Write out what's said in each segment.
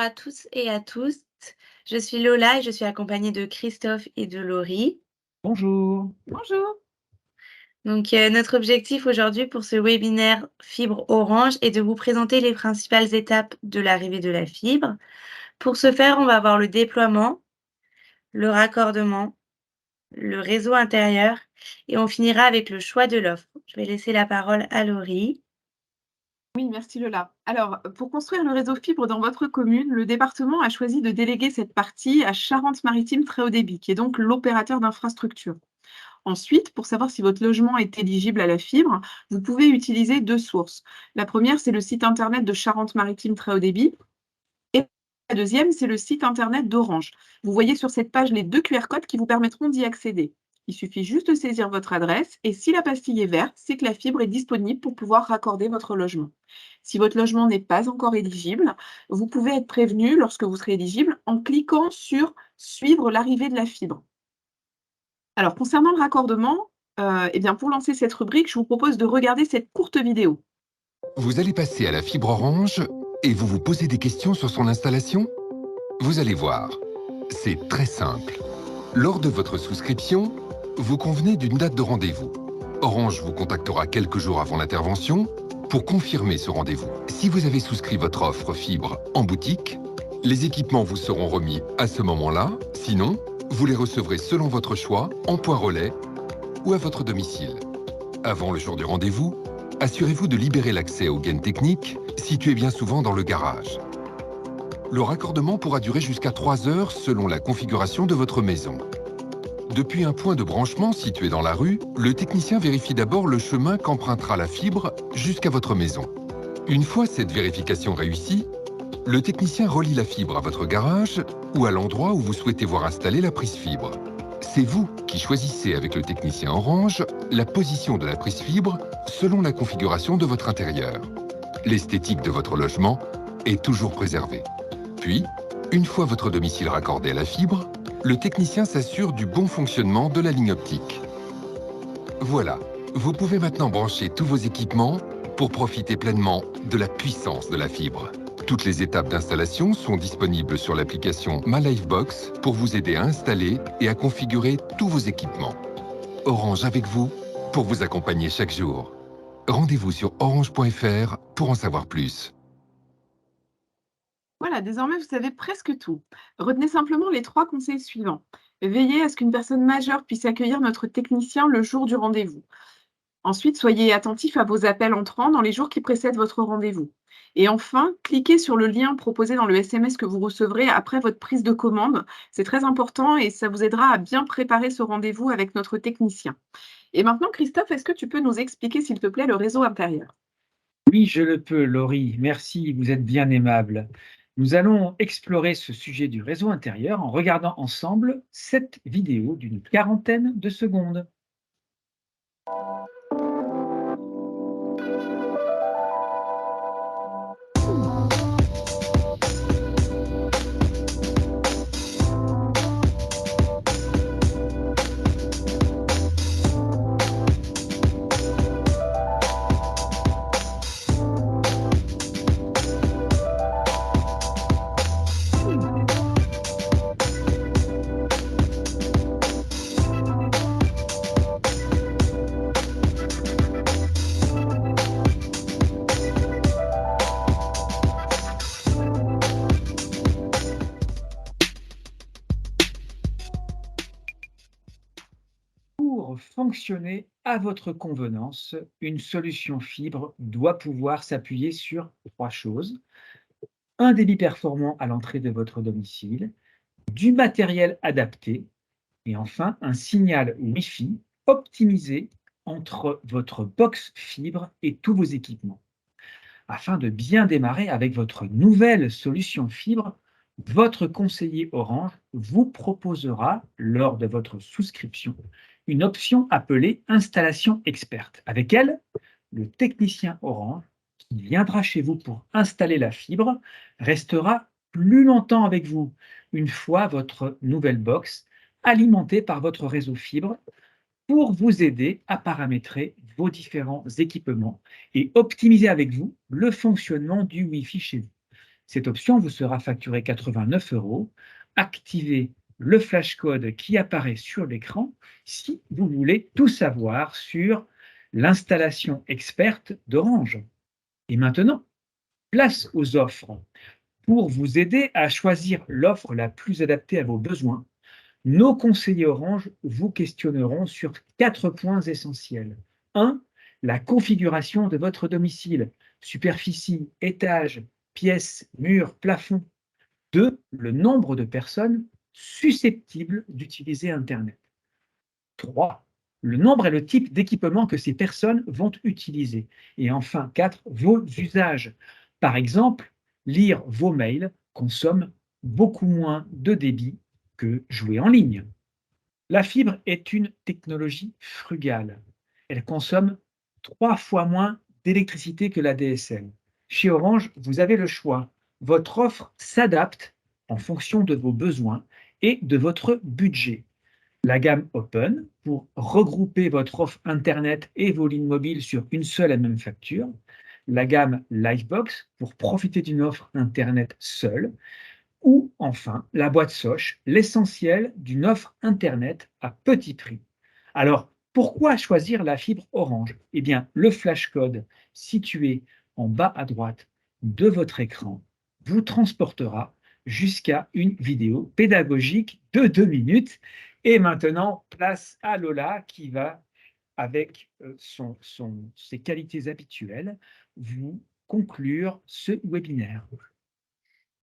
à tous et à tous. Je suis Lola et je suis accompagnée de Christophe et de Laurie. Bonjour. Bonjour. Notre objectif aujourd'hui pour ce webinaire Fibre Orange est de vous présenter les principales étapes de l'arrivée de la fibre. Pour ce faire, on va voir le déploiement, le raccordement, le réseau intérieur et on finira avec le choix de l'offre. Je vais laisser la parole à Laurie. Oui, merci Lola. Alors, pour construire le réseau fibre dans votre commune, le département a choisi de déléguer cette partie à Charente-Maritime Très Haut Débit, qui est donc l'opérateur d'infrastructure. Ensuite, pour savoir si votre logement est éligible à la fibre, vous pouvez utiliser deux sources. La première, c'est le site internet de Charente-Maritime Très Haut Débit. Et la deuxième, c'est le site internet d'Orange. Vous voyez sur cette page les deux QR codes qui vous permettront d'y accéder. Il suffit juste de saisir votre adresse et si la pastille est verte, c'est que la fibre est disponible pour pouvoir raccorder votre logement. Si votre logement n'est pas encore éligible, vous pouvez être prévenu lorsque vous serez éligible en cliquant sur Suivre l'arrivée de la fibre. Alors, concernant le raccordement, eh bien, pour lancer cette rubrique, je vous propose de regarder cette courte vidéo. Vous allez passer à la fibre Orange et vous vous posez des questions sur son installation? Vous allez voir, c'est très simple. Lors de votre souscription, vous convenez d'une date de rendez-vous. Orange vous contactera quelques jours avant l'intervention pour confirmer ce rendez-vous. Si vous avez souscrit votre offre fibre en boutique, les équipements vous seront remis à ce moment-là. Sinon, vous les recevrez selon votre choix, en point relais ou à votre domicile. Avant le jour du rendez-vous, assurez-vous de libérer l'accès aux gaines techniques, situées bien souvent dans le garage. Le raccordement pourra durer jusqu'à 3 heures selon la configuration de votre maison. Depuis un point de branchement situé dans la rue, le technicien vérifie d'abord le chemin qu'empruntera la fibre jusqu'à votre maison. Une fois cette vérification réussie, le technicien relie la fibre à votre garage ou à l'endroit où vous souhaitez voir installer la prise fibre. C'est vous qui choisissez avec le technicien Orange la position de la prise fibre selon la configuration de votre intérieur. L'esthétique de votre logement est toujours préservée. Puis, une fois votre domicile raccordé à la fibre, le technicien s'assure du bon fonctionnement de la ligne optique. Voilà, vous pouvez maintenant brancher tous vos équipements pour profiter pleinement de la puissance de la fibre. Toutes les étapes d'installation sont disponibles sur l'application MyLifebox pour vous aider à installer et à configurer tous vos équipements. Orange avec vous pour vous accompagner chaque jour. Rendez-vous sur orange.fr pour en savoir plus. Voilà, désormais, vous savez presque tout. Retenez simplement les 3 conseils suivants. Veillez à ce qu'une personne majeure puisse accueillir notre technicien le jour du rendez-vous. Ensuite, soyez attentif à vos appels entrants dans les jours qui précèdent votre rendez-vous. Et enfin, cliquez sur le lien proposé dans le SMS que vous recevrez après votre prise de commande. C'est très important et ça vous aidera à bien préparer ce rendez-vous avec notre technicien. Et maintenant, Christophe, est-ce que tu peux nous expliquer, s'il te plaît, le réseau intérieur? Oui, je le peux, Laurie. Merci, vous êtes bien aimable. Nous allons explorer ce sujet du réseau intérieur en regardant ensemble cette vidéo d'une quarantaine de secondes. Pour fonctionner à votre convenance, une solution fibre doit pouvoir s'appuyer sur 3 choses. Un débit performant à l'entrée de votre domicile, du matériel adapté et enfin un signal Wi-Fi optimisé entre votre box fibre et tous vos équipements. Afin de bien démarrer avec votre nouvelle solution fibre, votre conseiller Orange vous proposera, lors de votre souscription, une option appelée Installation experte. Avec elle, le technicien Orange qui viendra chez vous pour installer la fibre restera plus longtemps avec vous, une fois votre nouvelle box alimentée par votre réseau fibre, pour vous aider à paramétrer vos différents équipements et optimiser avec vous le fonctionnement du Wi-Fi chez vous. Cette option vous sera facturée 89 €. Activez le flash code qui apparaît sur l'écran si vous voulez tout savoir sur l'installation experte d'Orange. Et maintenant, place aux offres. Pour vous aider à choisir l'offre la plus adaptée à vos besoins, nos conseillers Orange vous questionneront sur 4 points essentiels. 1. La configuration de votre domicile, superficie, étage, pièces, murs, plafond. 2. Le nombre de personnes susceptibles d'utiliser Internet. 3. Le nombre et le type d'équipement que ces personnes vont utiliser. Et enfin, 4. Vos usages. Par exemple, lire vos mails consomme beaucoup moins de débit que jouer en ligne. La fibre est une technologie frugale. Elle consomme 3 fois moins d'électricité que la DSL. Chez Orange, vous avez le choix. Votre offre s'adapte en fonction de vos besoins et de votre budget. La gamme Open pour regrouper votre offre Internet et vos lignes mobiles sur une seule et même facture. La gamme Livebox pour profiter d'une offre Internet seule. Ou enfin, la boîte Soch, l'essentiel d'une offre Internet à petit prix. Alors, pourquoi choisir la fibre Orange? Eh bien, le flash code situé en bas à droite de votre écran vous transportera jusqu'à une vidéo pédagogique de 2 minutes. Et maintenant, place à Lola qui va, avec ses qualités habituelles, vous conclure ce webinaire.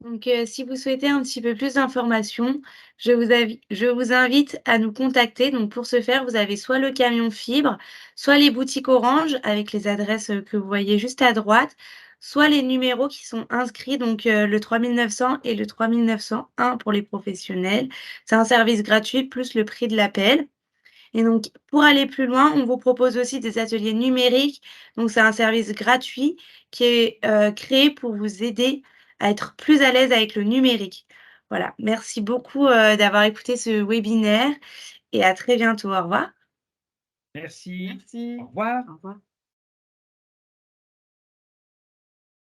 Donc, si vous souhaitez un petit peu plus d'informations, je vous invite à nous contacter. Donc, pour ce faire, vous avez soit le camion fibre, soit les boutiques Orange avec les adresses, que vous voyez juste à droite, soit les numéros qui sont inscrits, donc, le 3900 et le 3901 pour les professionnels. C'est un service gratuit plus le prix de l'appel. Et donc, pour aller plus loin, on vous propose aussi des ateliers numériques. Donc, c'est un service gratuit qui est créé pour vous aider à être plus à l'aise avec le numérique. Voilà, merci beaucoup d'avoir écouté ce webinaire et à très bientôt. Au revoir. Merci. Merci. Au revoir. Au revoir.